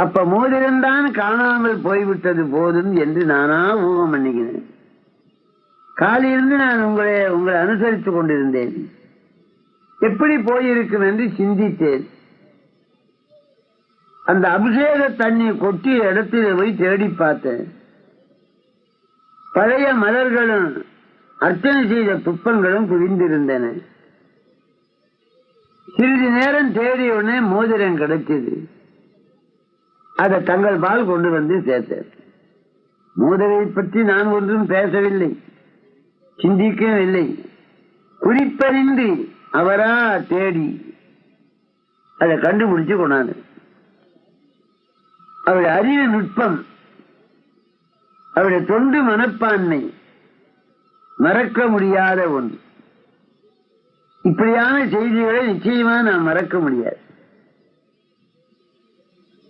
அப்ப மோதிரம்தான் காணாமல் போய்விட்டது போதும் என்று நானா ஊகம் பண்ணிக்கிறேன். காலையிலிருந்து நான் உங்களை அனுசரித்துக் கொண்டிருந்தேன். எப்படி போயிருக்கும் என்று சிந்தித்தேன். அந்த அபிஷேக தண்ணி கொட்டிய இடத்தில் போய் தேடி பார்த்தேன். பழைய மலர்களும் அர்ச்சனை செய்த புஷ்பங்களும் குவிந்திருந்தன. சிறிது நேரம் தேடிய உடனே மோதிரம் கிடைச்சது. அதை தங்கள் பால் கொண்டு வந்து சேர்த்தேன். மோதிரை பற்றி நான் ஒன்றும் பேசவில்லை, சிந்திக்கவில்லை. குறிப்பறிந்து அவரா தேடி அதை கண்டுபிடிச்சு கொண்டாந்து அவருடைய அறிவு நுட்பம், அவருடைய தொண்டு மனப்பான்மை மறக்க முடியாத ஒன்று. இப்படியான செய்திகளை நிச்சயமா நான் மறக்க முடியாது.